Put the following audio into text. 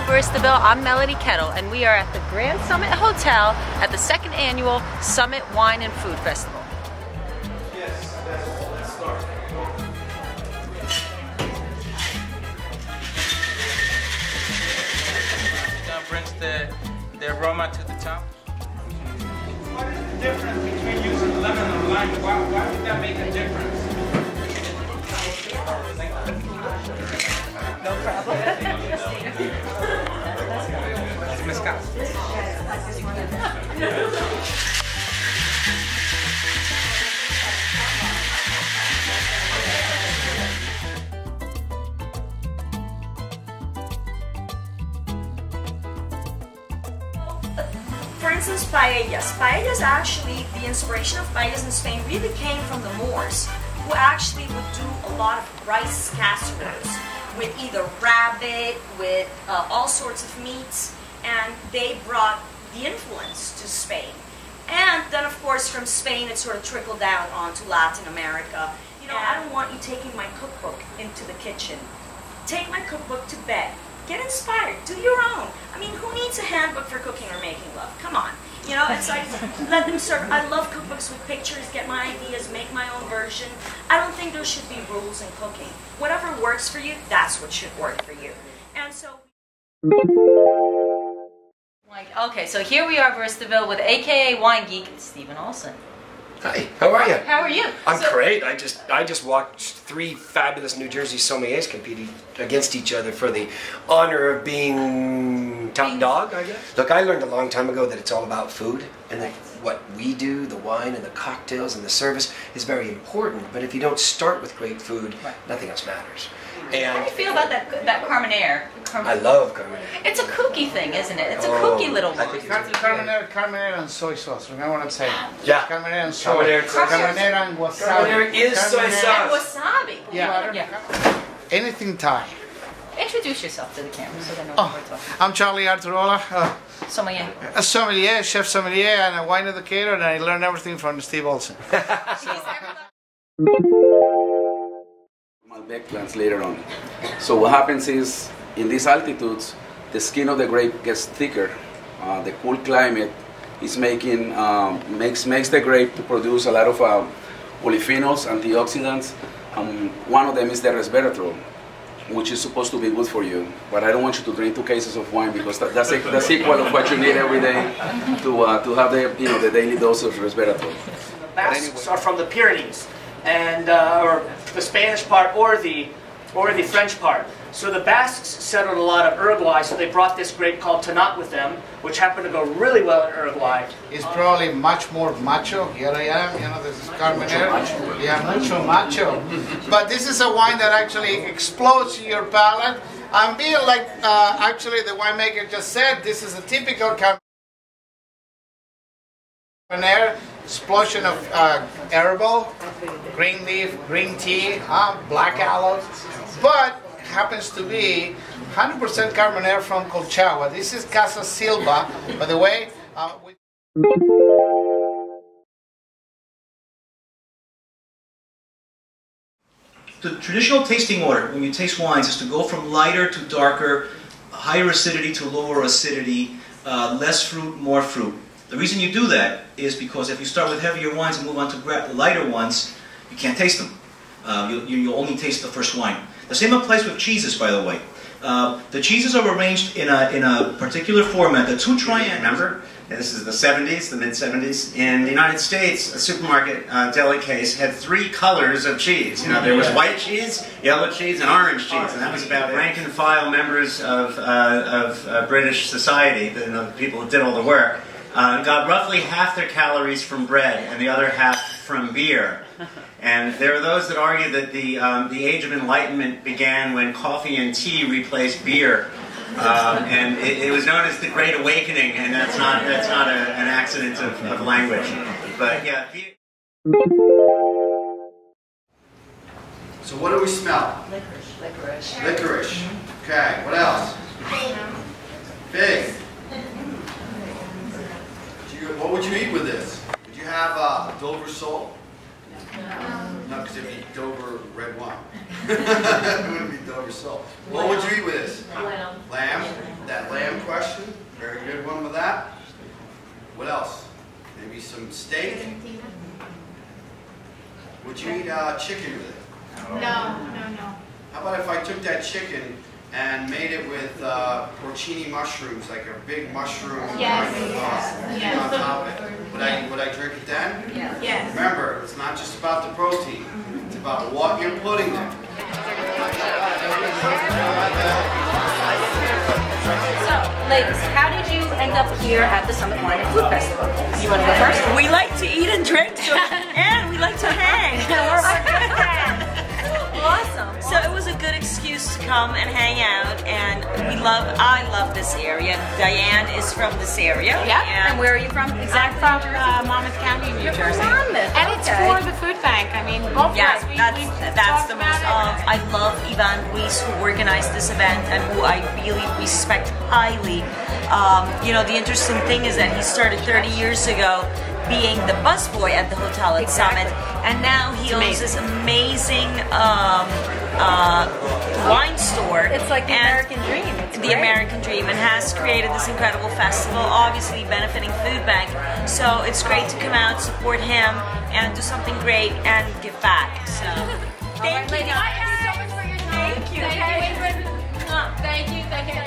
Versatile. I'm Melody Kettle, and we are at the Grand Summit Hotel at the 2nd Annual Summit Wine and Food Festival. Yes, let's start. That brings the aroma to the top. What is the difference between using lemon and lime? Why would that make a difference? No problem. It's mezcal. For instance, paellas. Paellas actually, the inspiration of paellas in Spain really came from the Moors, who actually would do a lot of rice casseroles with either rabbit, with all sorts of meats, and they brought the influence to Spain. And then, of course, from Spain, it sort of trickled down onto Latin America. You know, I don't want you taking my cookbook into the kitchen. Take my cookbook to bed. Get inspired. Do your own. I mean, who needs a handbook for cooking or making love? Come on. You know, it's like, let them serve. I love cookbooks with pictures, get my ideas, make my own version. I don't think there should be rules in cooking. Whatever works for you, that's what should work for you. And so... Okay, so here we are, Versatile, with AKA Wine Geek, Stephen Olson. Hi, how are you? How are you? I'm great. I just watched 3 fabulous New Jersey sommeliers competing against each other for the honor of being top dog, I guess. Look, I learned a long time ago that it's all about food, and that what we do, the wine and the cocktails and the service, is very important. But if you don't start with great food, nothing else matters. And how do you feel about that Carmenere? I love Carmenere. It's a kooky thing, isn't it? It's a kooky little one. Carmenere and soy sauce. Remember what I'm saying? Yeah. Carmenere and soy. Carmenere and wasabi. Carmenere is soy sauce. And wasabi. Yeah. Anything Thai. Introduce yourself to the camera so they know what we're talking. I'm Charlie Arturola. Sommelier. A sommelier, chef sommelier, and a wine educator, and I learned everything from Steve Olson. Malbec plants later on. So what happens is, in these altitudes, the skin of the grape gets thicker. The cool climate is makes the grape to produce a lot of polyphenols, antioxidants. One of them is the resveratrol, which is supposed to be good for you. But I don't want you to drink 2 cases of wine because that's equal of what you need every day to have the daily dose of resveratrol. The Basques are from the Pyrenees, and or the Spanish part or the French part. So the Basques settled a lot of Uruguay, so they brought this grape called Tannat with them, which happened to go really well in Uruguay. It's probably much more macho. Here I am, you know, this is Carmenere. Yeah, mucho macho. But this is a wine that actually explodes your palate. And being like, actually the winemaker just said, this is a typical Carmenere. Explosion of herbal, green leaf, green tea, black aloes, but happens to be 100% Carmenere from Colchagua. This is Casa Silva, by the way. The traditional tasting order when you taste wines is to go from lighter to darker, higher acidity to lower acidity, less fruit, more fruit. The reason you do that is because if you start with heavier wines and move on to lighter ones, you can't taste them. You'll only taste the first wine. The same applies with cheeses, by the way. The cheeses are arranged in a particular format. The 2 triangles. Remember, this is the 70s, the mid-70s. In the United States, a supermarket deli case had 3 colors of cheese. You know, there was white cheese, yellow cheese, and orange cheese, and that was about rank and file members of British society, the people who did all the work. Got roughly half their calories from bread and the other half from beer. And there are those that argue that the age of enlightenment began when coffee and tea replaced beer. And it was known as the Great Awakening, and that's not an accident of language. But yeah. So what do we smell? Licorice. Licorice. Okay, what else? Fig. What would you eat with this? Would you have Dover sole? No, because it'd be Dover red wine. It wouldn't be Dover salt. What would you eat with this? Lamb. Lamb. That lamb question. Very good one with that. What else? Maybe some steak. Would you eat chicken with it? No. How about if I took that chicken and made it with porcini mushrooms, like a big mushroom Yes. thing on top of it? Would I drink it then? Yes. Remember, it's not just about the protein. It's about what you're putting there. So, ladies, how did you end up here at the Summit Wine and Food Festival? You want to go first? We like to eat and drink, and we like to hang. Awesome. So it was a good excuse to come and hang out, and I love this area. Diane is from this area. Yeah. And where are you from? I'm from Monmouth County, New Jersey. Monmouth. And it's for the food bank. I mean, both of Yeah, us, that's the most. I love Ivan Ruiz, who organized this event and who I really respect highly. You know, the interesting thing is that he started 30 years ago being the busboy at the hotel at Summit, and now he owns this amazing wine store. It's like the American dream. It's the great. American dream, and has created this incredible festival, obviously benefiting Food Bank. So it's great to come out, support him, and do something great and give back. So thank you guys. Thank you so much for your time. Thank you. Thank you, Ingrid. Thank you. Thank you.